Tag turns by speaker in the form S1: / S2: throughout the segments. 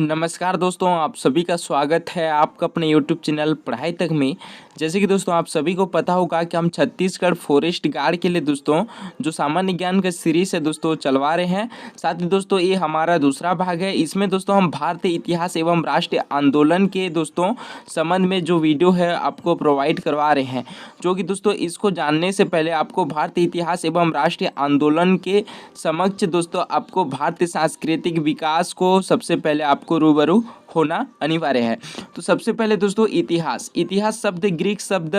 S1: नमस्कार दोस्तों, आप सभी का स्वागत है आपका अपने यूट्यूब चैनल पढ़ाई तक में। जैसे कि दोस्तों आप सभी को पता होगा कि हम छत्तीसगढ़ फॉरेस्ट गार्ड के लिए दोस्तों जो सामान्य ज्ञान का सीरीज है दोस्तों चलवा रहे हैं। साथ ही दोस्तों ये हमारा दूसरा भाग है। इसमें दोस्तों हम भारतीय इतिहास एवं राष्ट्रीय आंदोलन के दोस्तों संबंध में जो वीडियो है आपको प्रोवाइड करवा रहे हैं, जो कि दोस्तों इसको जानने से पहले आपको भारतीय इतिहास एवं राष्ट्रीय आंदोलन के समक्ष दोस्तों आपको भारतीय सांस्कृतिक विकास को सबसे पहले आपको रूबरू होना अनिवार्य है। तो सबसे पहले दोस्तों इतिहास शब्द ग्रीक शब्द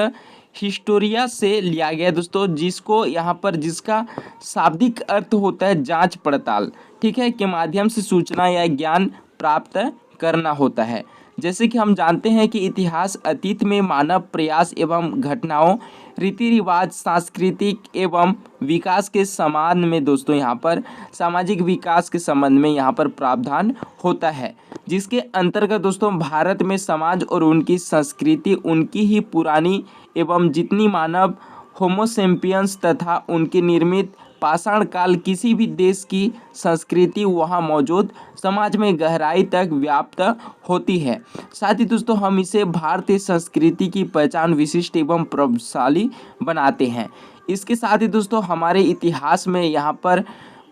S1: हिस्टोरिया से लिया गया दोस्तों, जिसको यहाँ पर जिसका शाब्दिक अर्थ होता है जांच पड़ताल, ठीक है, के माध्यम से सूचना या ज्ञान प्राप्त करना होता है। जैसे कि हम जानते हैं कि इतिहास अतीत में मानव प्रयास एवं घटनाओं, रीति रिवाज, सांस्कृतिक एवं विकास के संबंध में दोस्तों यहाँ पर सामाजिक विकास के संबंध में यहाँ पर प्रावधान होता है, जिसके अंतर्गत दोस्तों भारत में समाज और उनकी संस्कृति उनकी ही पुरानी एवं जितनी मानव होमोसेम्पियंस तथा उनके निर्मित पाषाण काल किसी भी देश की संस्कृति वहाँ मौजूद समाज में गहराई तक व्याप्त होती है। साथ ही दोस्तों हम इसे भारतीय संस्कृति की पहचान विशिष्ट एवं प्रभावशाली बनाते हैं। इसके साथ ही दोस्तों हमारे इतिहास में यहाँ पर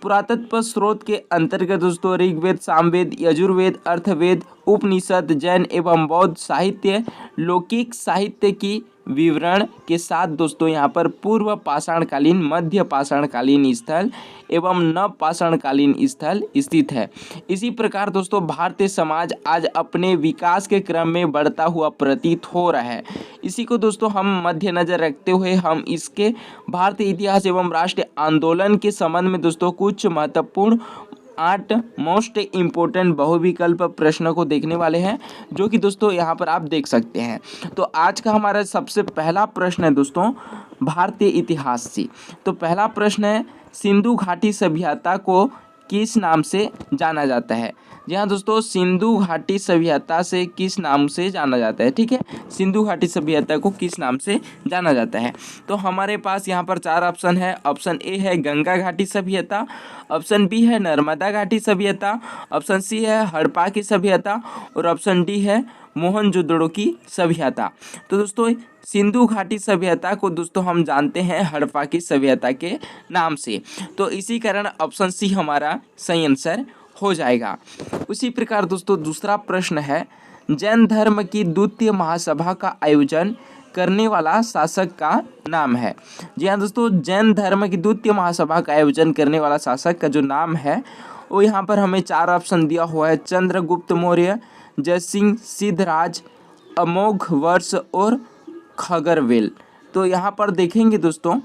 S1: पुरातत्व स्रोत के अंतर्गत दोस्तों ऋग्वेद, सामवेद, यजुर्वेद, अर्थवेद, उपनिषद, जैन एवं बौद्ध साहित्य, लौकिक साहित्य की विवरण के साथ दोस्तों यहाँ पर पूर्व पाषाणकालीन, मध्य पाषाणकालीन स्थल एवं नव पाषाणकालीन स्थल स्थित है। इसी प्रकार दोस्तों भारतीय समाज आज अपने विकास के क्रम में बढ़ता हुआ प्रतीत हो रहा है। इसी को दोस्तों हम मद्देनजर रखते हुए हम इसके भारतीय इतिहास एवं राष्ट्रीय आंदोलन के संबंध में दोस्तों कुछ महत्वपूर्ण 8 मोस्ट इम्पोर्टेंट बहुविकल्प प्रश्नों को देखने वाले हैं, जो कि दोस्तों यहाँ पर आप देख सकते हैं। तो आज का हमारा सबसे पहला प्रश्न है दोस्तों भारतीय इतिहास से। तो पहला प्रश्न है, सिंधु घाटी सभ्यता को किस नाम से जाना जाता है? जी हाँ दोस्तों, सिंधु घाटी सभ्यता से किस नाम से जाना जाता है? ठीक है, सिंधु घाटी सभ्यता को किस नाम से जाना जाता है? तो हमारे पास यहाँ पर 4 ऑप्शन है। ऑप्शन ए है गंगा घाटी सभ्यता, ऑप्शन बी है नर्मदा घाटी सभ्यता, ऑप्शन सी है हड़प्पा की सभ्यता और ऑप्शन डी है मोहनजोदड़ो की सभ्यता। तो दोस्तों सिंधु घाटी सभ्यता को दोस्तों हम जानते हैं हड़प्पा की सभ्यता के नाम से, तो इसी कारण ऑप्शन सी हमारा सही आंसर हो जाएगा। उसी प्रकार दोस्तों दूसरा प्रश्न है, जैन धर्म की द्वितीय महासभा का आयोजन करने वाला शासक का नाम है? जी हाँ दोस्तों, जैन धर्म की द्वितीय महासभा का आयोजन करने वाला शासक का जो नाम है वो यहाँ पर हमें 4 ऑप्शन दिया हुआ है। चंद्रगुप्त मौर्य, जयसिंह, सिद्धराज, अमोघ वर्ष और खगरवेल। तो यहाँ पर देखेंगे दोस्तों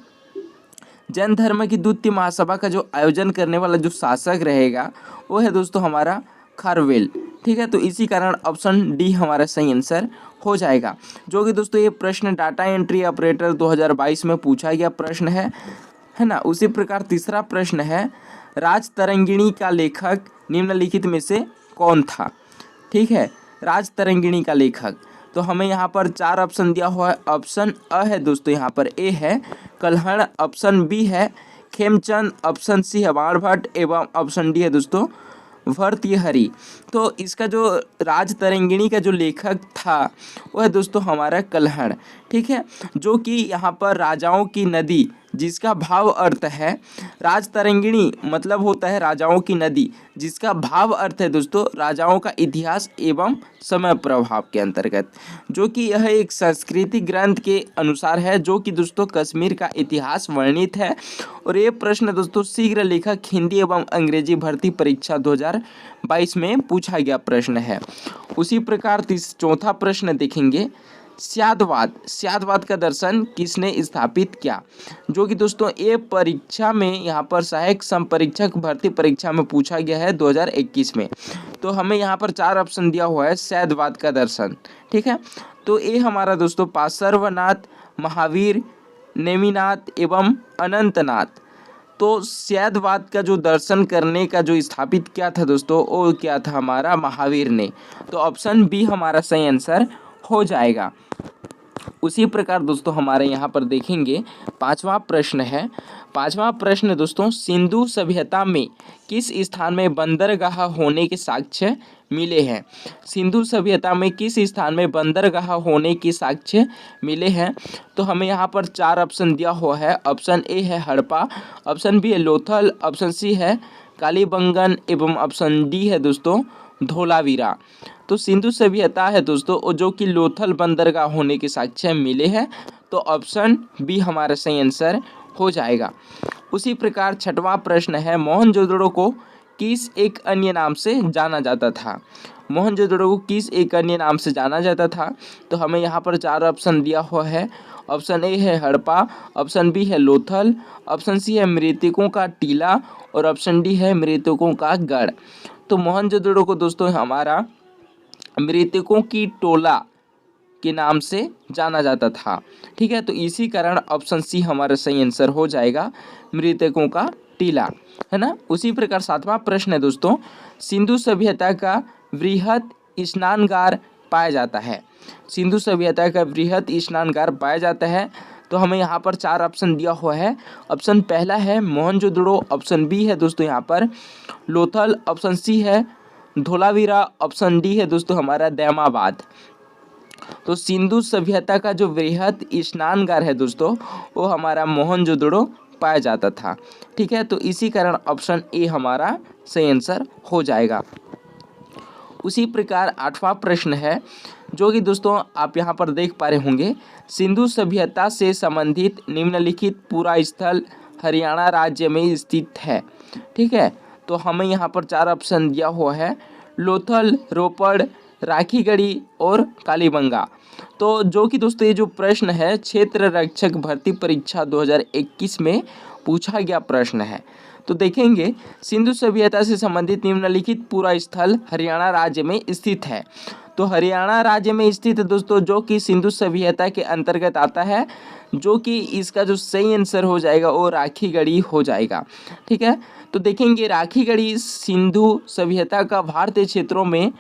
S1: जैन धर्म की द्वितीय महासभा का जो आयोजन करने वाला जो शासक रहेगा वो है दोस्तों हमारा खारवेल। ठीक है, तो इसी कारण ऑप्शन डी हमारा सही आंसर हो जाएगा, जो कि दोस्तों ये प्रश्न डाटा एंट्री ऑपरेटर 2022 में पूछा गया प्रश्न है ना। उसी प्रकार तीसरा प्रश्न है, राजतरंगिणी का लेखक निम्नलिखित में से कौन था? ठीक है, राजतरंगिणी का लेखक, तो हमें यहाँ पर 4 ऑप्शन दिया हुआ है। ऑप्शन अ है दोस्तों यहाँ पर ए है कल्हड़, ऑप्शन बी है खेमचंद, ऑप्शन सी है बाणभट्ट एवं ऑप्शन डी है दोस्तों भर्तृहरि। तो इसका जो राजतरंगिणी का जो लेखक था वो है दोस्तों हमारा कल्हड़। ठीक है, जो कि यहाँ पर राजाओं की नदी, जिसका भाव अर्थ है राजतरंगिणी मतलब होता है राजाओं की नदी, जिसका भाव अर्थ है दोस्तों राजाओं का इतिहास एवं समय प्रभाव के अंतर्गत, जो कि यह एक संस्कृति ग्रंथ के अनुसार है, जो कि दोस्तों कश्मीर का इतिहास वर्णित है। और ये प्रश्न दोस्तों शीघ्र लेखक हिंदी एवं अंग्रेजी भर्ती परीक्षा 2022 में पूछा गया प्रश्न है। उसी प्रकार चौथा प्रश्न देखेंगे, स्यादवाद का दर्शन किसने स्थापित किया? जो कि दोस्तों ये परीक्षा में यहाँ पर सहायक संपरीक्षक भर्ती परीक्षा में पूछा गया है 2021 में। तो हमें यहाँ पर 4 ऑप्शन दिया हुआ है स्यादवाद का दर्शन। ठीक है, तो ये हमारा दोस्तों पार्श्वनाथ, महावीर, नेमिनाथ एवं अनंतनाथ। तो स्यादवाद का जो दर्शन करने का जो स्थापित किया था दोस्तों वो क्या था हमारा महावीर ने। तो ऑप्शन बी हमारा सही आंसर हो जाएगा। उसी प्रकार दोस्तों हमारे यहाँ पर देखेंगे पांचवा प्रश्न है। पांचवा प्रश्न दोस्तों, सिंधु सभ्यता में किस स्थान में बंदरगाह होने के साक्ष्य मिले हैं? सिंधु सभ्यता में किस स्थान में बंदरगाह होने के साक्ष्य मिले हैं? तो हमें यहाँ पर 4 ऑप्शन दिया हुआ है। ऑप्शन ए है हड़प्पा, ऑप्शन बी है लोथल, ऑप्शन सी है कालीबंगन एवं ऑप्शन डी है दोस्तों धोलावीरा। तो सिंधु सभ्यता है दोस्तों जो कि लोथल बंदरगाह होने के साक्ष्य मिले हैं, तो ऑप्शन बी हमारा सही आंसर हो जाएगा। उसी प्रकार छठवां प्रश्न है, मोहनजोदड़ो को किस एक अन्य नाम से जाना जाता था? मोहनजोदड़ो को किस एक अन्य नाम से जाना जाता था? तो हमें यहाँ पर 4 ऑप्शन दिया हुआ है। ऑप्शन ए है हड़प्पा, ऑप्शन बी है लोथल, ऑप्शन सी है मृतकों का टीला और ऑप्शन डी है मृतकों का गढ़। तो मोहनजोदड़ो को दोस्तों हमारा मृतकों की टोला के नाम से जाना जाता था। ठीक है, तो इसी कारण ऑप्शन सी हमारा सही आंसर हो जाएगा, मृतकों का टीला, है ना। उसी प्रकार 7वां प्रश्न है दोस्तों, सिंधु सभ्यता का वृहत स्नानगार पाया जाता है। सिंधु सभ्यता का वृहत स्नानगार पाया जाता है, तो हमें यहाँ पर 4 ऑप्शन दिया हुआ है। ऑप्शन पहला है मोहनजोदड़ो, ऑप्शन बी है दोस्तों यहाँ पर लोथल, ऑप्शन सी है धोलावीरा, ऑप्शन डी है दोस्तों हमारा दैमाबाद। तो सिंधु सभ्यता का जो वृहत स्नानगार है दोस्तों वो हमारा मोहनजोदड़ो पाया जाता था। ठीक है, तो इसी कारण ऑप्शन ए हमारा सही आंसर हो जाएगा। उसी प्रकार 8वां प्रश्न है जो कि दोस्तों आप यहाँ पर देख पा रहे होंगे, सिंधु सभ्यता से संबंधित निम्नलिखित पूरा स्थल हरियाणा राज्य में स्थित है। ठीक है, तो हमें यहाँ पर 4 ऑप्शन दिया हुआ है, लोथल, रोपड़, राखीगढ़ी और कालीबंगा। तो जो कि दोस्तों ये जो प्रश्न है क्षेत्र रक्षक भर्ती परीक्षा 2021 में पूछा गया प्रश्न है। तो देखेंगे सिंधु सभ्यता से संबंधित निम्नलिखित पूरा स्थल हरियाणा राज्य में स्थित है। तो हरियाणा राज्य में स्थित है दोस्तों जो कि सिंधु सभ्यता के अंतर्गत आता है, जो कि इसका जो सही आंसर हो जाएगा वो राखीगढ़ी हो जाएगा। ठीक है, तो देखेंगे राखीगढ़ी सिंधु सभ्यता का भारतीय क्षेत्रों में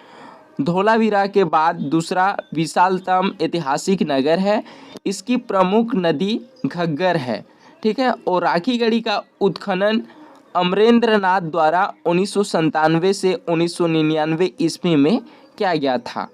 S1: धोलावीरा के बाद दूसरा विशालतम ऐतिहासिक नगर है। इसकी प्रमुख नदी घग्गर है। ठीक है, और राखीगढ़ी का उत्खनन अमरेंद्र नाथ द्वारा 1997 से 1999 ईस्वी में किया गया था।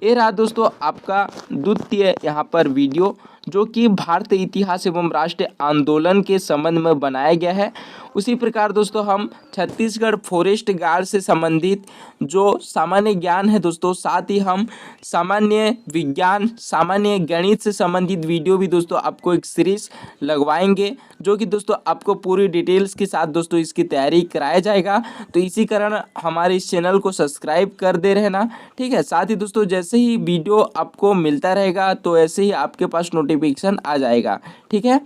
S1: ये रहा दोस्तों आपका द्वितीय यहाँ पर वीडियो जो कि भारतीय इतिहास एवं राष्ट्रीय आंदोलन के संबंध में बनाया गया है। उसी प्रकार दोस्तों हम छत्तीसगढ़ फॉरेस्ट गार्ड से संबंधित जो सामान्य ज्ञान है दोस्तों, साथ ही हम सामान्य विज्ञान, सामान्य गणित से संबंधित वीडियो भी दोस्तों आपको एक सीरीज लगवाएंगे, जो कि दोस्तों आपको पूरी डिटेल्स के साथ दोस्तों इसकी तैयारी कराया जाएगा। तो इसी कारण हमारे इस चैनल को सब्सक्राइब कर दे रहना। ठीक है, साथ ही दोस्तों जैसे ही वीडियो आपको मिलता रहेगा तो ऐसे ही आपके पास नोटिफिकेशन आ जाएगा। ठीक है।